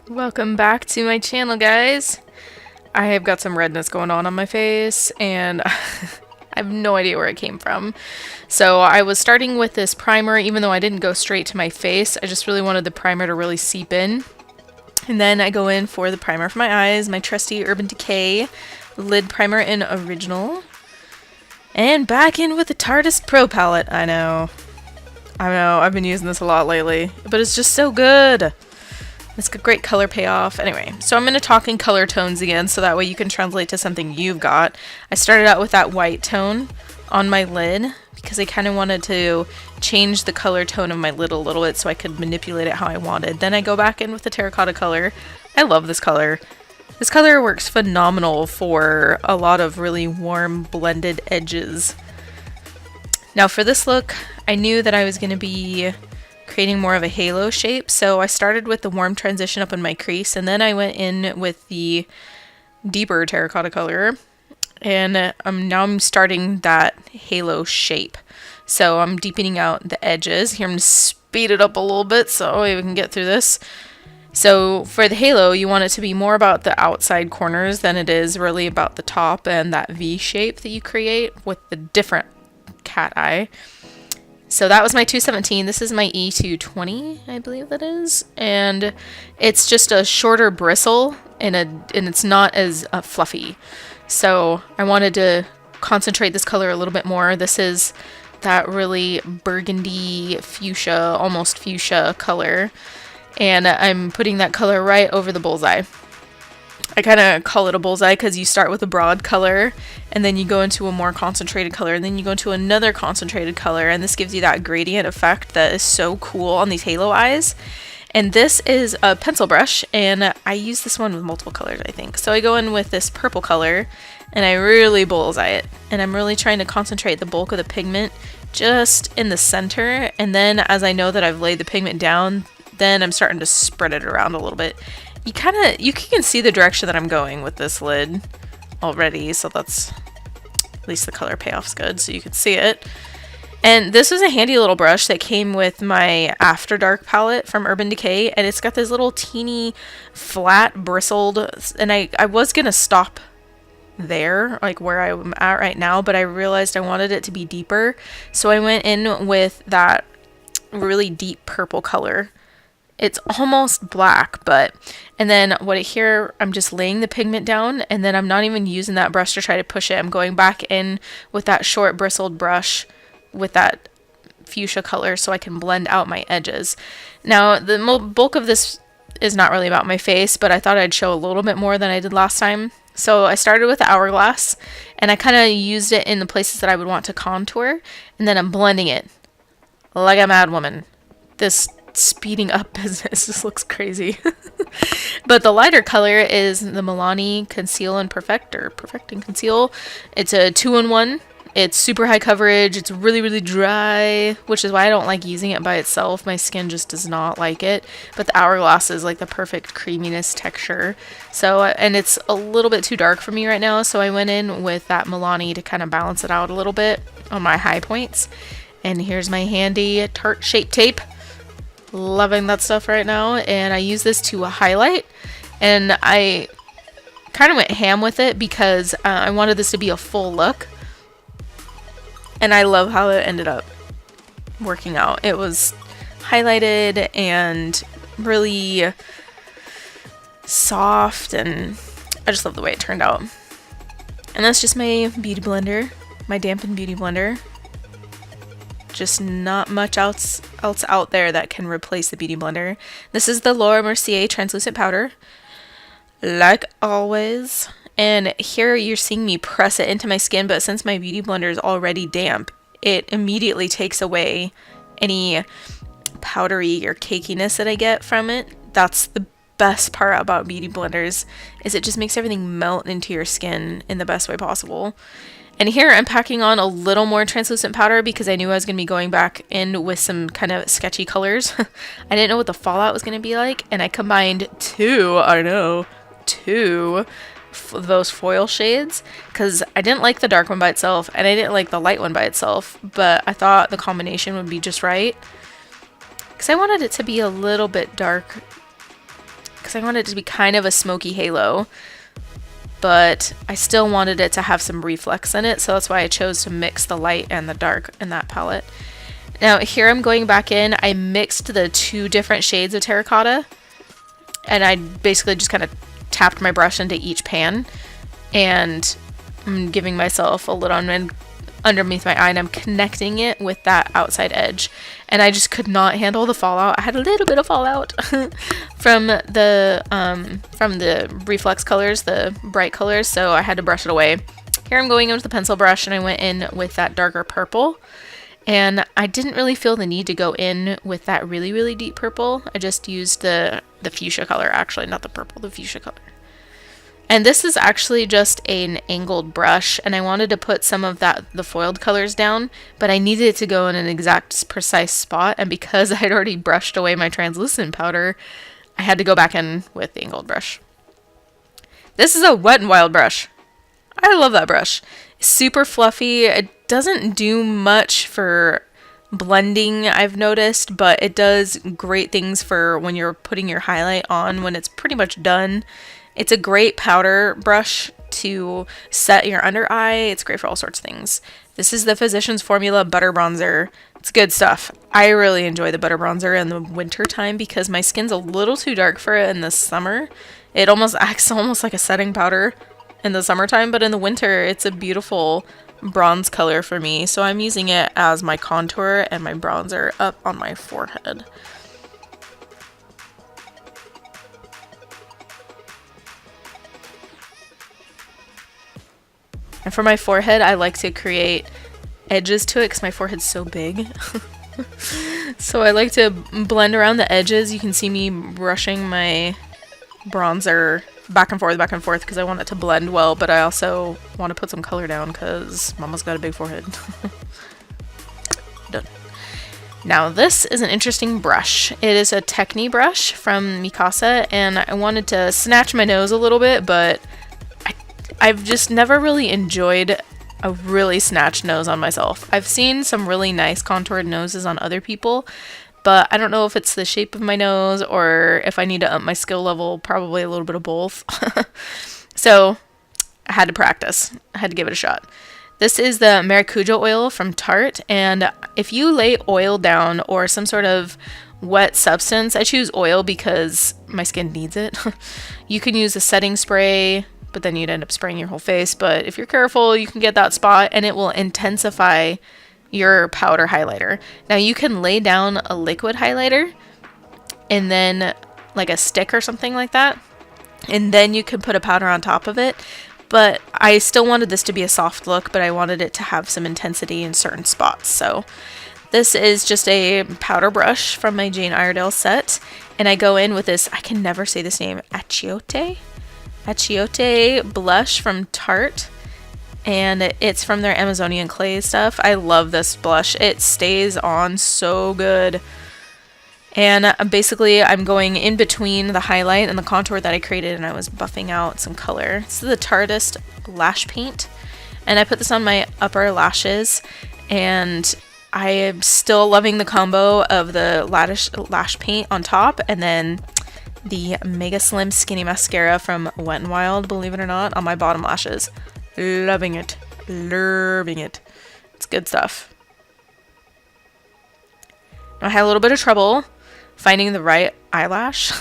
Welcome back to my channel, guys. I have got some redness going on my face and I have no idea where it came from. So I was starting with this primer, even though I didn't go straight to my face. I just really wanted the primer to really seep in. And then I go in for the primer for my eyes, my trusty Urban Decay lid primer in Original. And back in with the Tarteist Pro Palette. I know, I've been using this a lot lately, but it's just so good. It's a great color payoff. Anyway, so I'm going to talk in color tones again, so that way you can translate to something you've got. I started out with that white tone on my lid, because I kind of wanted to change the color tone of my lid a little bit so I could manipulate it how I wanted. Then I go back in with the terracotta color. I love this color. This color works phenomenal for a lot of really warm blended edges. Now for this look, I knew that I was going to be creating more of a halo shape, so I started with the warm transition up in my crease, and then I went in with the deeper terracotta color, and now I'm starting that halo shape. So I'm deepening out the edges. Here I'm going to speed it up a little bit so we can get through this. So for the halo, you want it to be more about the outside corners than it is really about the top and that V shape that you create with the different cat eye. So that was my 217. This is my E220, I believe that is. And it's just a shorter bristle and it's not as fluffy. So I wanted to concentrate this color a little bit more. This is that really burgundy fuchsia, almost fuchsia color. And I'm putting that color right over the bullseye. I kind of call it a bullseye because you start with a broad color and then you go into a more concentrated color and then you go into another concentrated color, and this gives you that gradient effect that is so cool on these halo eyes. And this is a pencil brush, and I use this one with multiple colors, I think. So I go in with this purple color and I really bullseye it, and I'm really trying to concentrate the bulk of the pigment just in the center, and then as I know that I've laid the pigment down, then I'm starting to spread it around a little bit. You can see the direction that I'm going with this lid already, so that's, at least the color payoff's good, so you can see it. And this is a handy little brush that came with my After Dark palette from Urban Decay, and it's got this little teeny flat bristled, and I was gonna stop there, like where I'm at right now, but I realized I wanted it to be deeper, so I went in with that really deep purple color. It's almost black, and then here I'm just laying the pigment down, and then I'm not even using that brush to try to push it. I'm going back in with that short bristled brush with that fuchsia color so I can blend out my edges. Now the bulk of this is not really about my face, but I thought I'd show a little bit more than I did last time. So I started with the Hourglass, and I kind of used it in the places that I would want to contour, and then I'm blending it like a mad woman. This speeding up business just looks crazy. But the lighter color is the Milani Conceal and Perfect, or Perfect and Conceal. It's a 2-in-1. It's super high coverage. It's really, really dry, which is why I don't like using it by itself. My skin just does not like it. But the Hourglass is like the perfect creaminess texture. So, and it's a little bit too dark for me right now, so I went in with that Milani to kind of balance it out a little bit on my high points. And here's my handy Tarte Shape Tape. Loving that stuff right now, and I use this to highlight, and I kind of went ham with it because I wanted this to be a full look, and I love how it ended up working out. It was highlighted and really soft, and I just love the way it turned out. And that's just my beauty blender, my dampened beauty blender. Just not much else out there that can replace the beauty blender. This is the Laura Mercier translucent powder, like always. And here you're seeing me press it into my skin, but since my beauty blender is already damp, it immediately takes away any powdery or cakiness that I get from it. That's the best part about beauty blenders, is it just makes everything melt into your skin in the best way possible. And here I'm packing on a little more translucent powder because I knew I was going to be going back in with some kind of sketchy colors. I didn't know what the fallout was going to be like, and I combined two of those foil shades because I didn't like the dark one by itself and I didn't like the light one by itself, but I thought the combination would be just right because I wanted it to be a little bit dark because because I wanted it to be kind of a smoky halo, but I still wanted it to have some reflex in it, so that's why I chose to mix the light and the dark in that palette. Now here I'm going back in. I mixed the 2 different shades of terracotta, and I basically just kind of tapped my brush into each pan, and I'm giving myself a little underneath my eye, and I'm connecting it with that outside edge. And I just could not handle the fallout. I had a little bit of fallout from the reflex colors, the bright colors, so I had to brush it away. Here I'm going in with the pencil brush, and I went in with that darker purple. And I didn't really feel the need to go in with that really, really deep purple. I just used the fuchsia color, actually, not the purple, the fuchsia color. And this is actually just an angled brush, and I wanted to put some of the foiled colors down, but I needed it to go in an exact precise spot, and because I had already brushed away my translucent powder, I had to go back in with the angled brush. This is a Wet n Wild brush. I love that brush. It's super fluffy. It doesn't do much for blending, I've noticed, but it does great things for when you're putting your highlight on when it's pretty much done. It's a great powder brush to set your under eye. It's great for all sorts of things. This is the Physicians Formula Butter Bronzer. It's good stuff. I really enjoy the butter bronzer in the winter time because my skin's a little too dark for it in the summer. It almost acts like a setting powder in the summertime, but in the winter it's a beautiful bronze color for me. So I'm using it as my contour and my bronzer up on my forehead. And for my forehead, I like to create edges to it because my forehead's so big. So I like to blend around the edges. You can see me brushing my bronzer back and forth because I want it to blend well, but I also want to put some color down because Mama's got a big forehead. Done. Now this is an interesting brush. It is a Techni brush from Mikasa, and I wanted to snatch my nose a little bit, but I've just never really enjoyed a really snatched nose on myself. I've seen some really nice contoured noses on other people, but I don't know if it's the shape of my nose or if I need to up my skill level, probably a little bit of both. So I had to practice. I had to give it a shot. This is the Maracuja oil from Tarte, and if you lay oil down or some sort of wet substance, I choose oil because my skin needs it. You can use a setting spray, but then you'd end up spraying your whole face. But if you're careful, you can get that spot and it will intensify your powder highlighter. Now you can lay down a liquid highlighter and then like a stick or something like that, and then you can put a powder on top of it. But I still wanted this to be a soft look, but I wanted it to have some intensity in certain spots. So this is just a powder brush from my Jane Iredale set, and I go in with this, I can never say this name, Achiote blush from Tarte, and it's from their Amazonian clay stuff. I love this blush. It stays on so good. And basically I'm going in between the highlight and the contour that I created, and I was buffing out some color. This is the Tarteist lash paint, and I put this on my upper lashes, and I am still loving the combo of the lash paint on top and then the Mega Slim Skinny Mascara from Wet n Wild, believe it or not, on my bottom lashes. Loving it. Loving it. It's good stuff. I had a little bit of trouble finding the right eyelash,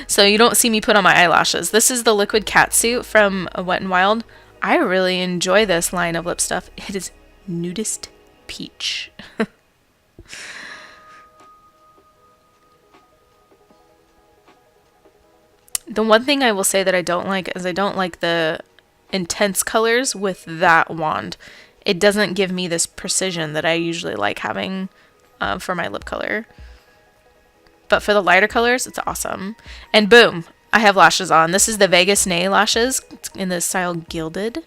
so you don't see me put on my eyelashes. This is the Liquid Catsuit from Wet n Wild. I really enjoy this line of lip stuff. It is Nudist Peach. The one thing I will say that I don't like is I don't like the intense colors with that wand. It doesn't give me this precision that I usually like having for my lip color. But for the lighter colors, it's awesome. And boom, I have lashes on. This is the Vegas Nay lashes. It's in the style Gilded.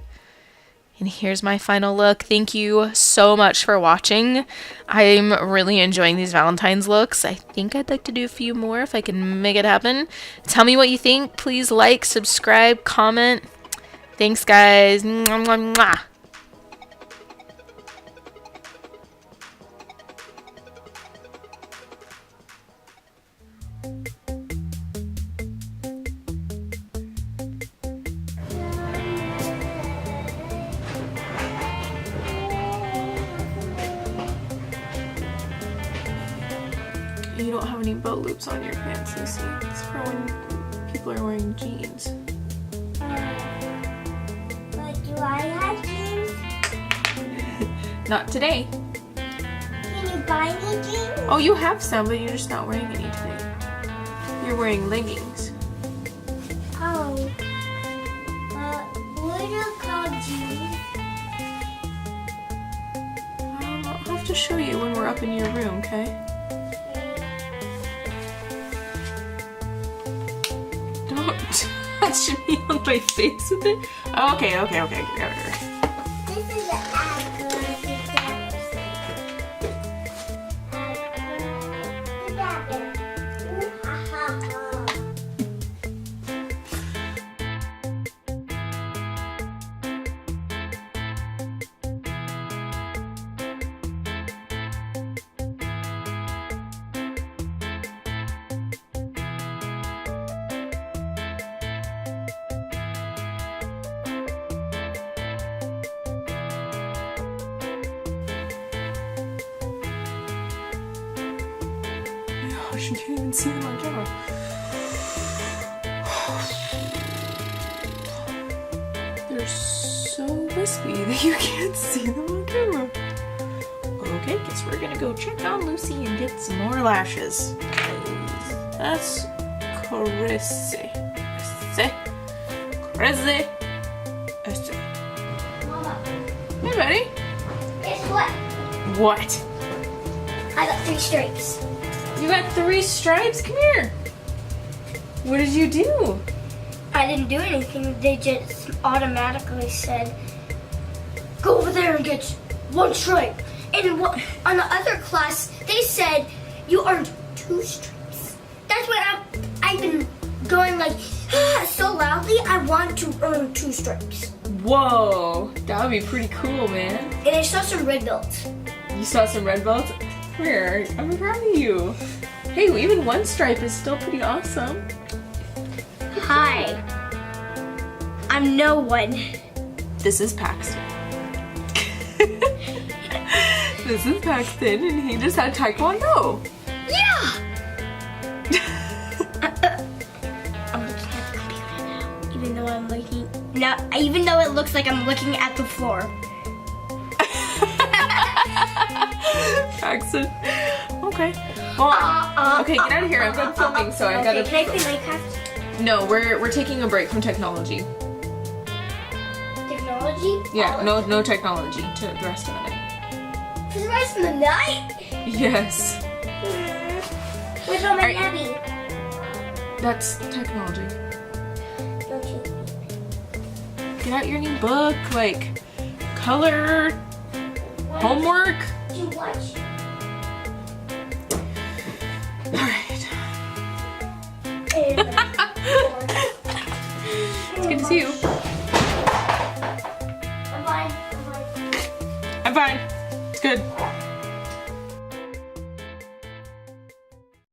And here's my final look. Thank you so much for watching. I'm really enjoying these Valentine's looks. I think I'd like to do a few more if I can make it happen. Tell me what you think. Please like, subscribe, comment. Thanks, guys. Mwah, mwah, mwah. you don't have any bow loops on your pants, Lucy. It's for when people are wearing jeans. But do I have jeans? Not today. Can you buy me jeans? Oh, you have some, but you're just not wearing any today. You're wearing leggings. Oh. What are you called jeans? I'll have to show you when we're up in your room, okay? Don't touch me on my face with it. Oh, okay. This is an Gosh, you can't even see them on camera. They're so wispy that you can't see them on camera. Okay, guess we're gonna go check on Lucy and get some more lashes. That's crazy. Crazy. Mama, Hey, buddy. guess what? What? I got 3 stripes. You got 3 stripes? Come here. What did you do? I didn't do anything. They just automatically said, go over there and get 1 stripe. And on the other class, they said, you earned 2 stripes. That's what I've been going like so loudly. I want to earn 2 stripes. Whoa, that would be pretty cool, man. And I saw some red belts. You saw some red belts? Where? I'm proud of you. Hey, even 1 stripe is still pretty awesome. Hi. I'm no one. This is Paxton. This is Paxton, and he just had Taekwondo. Yeah! I'm looking at the computer now, even though I'm looking. No, even though it looks like I'm looking at the floor. Paxton. Okay. Well, okay, get out of here. I'm done filming, so I've got to. Can I play Minecraft? No, we're taking a break from technology. Technology? Yeah, no technology to the rest of the night. For the rest of the night? Yes. Where's all my Alright. nappy? That's technology. Don't you? Get out your new book, like color, homework. Did you watch? Alright. It's It's good to see you. I'm fine. I'm fine. It's good.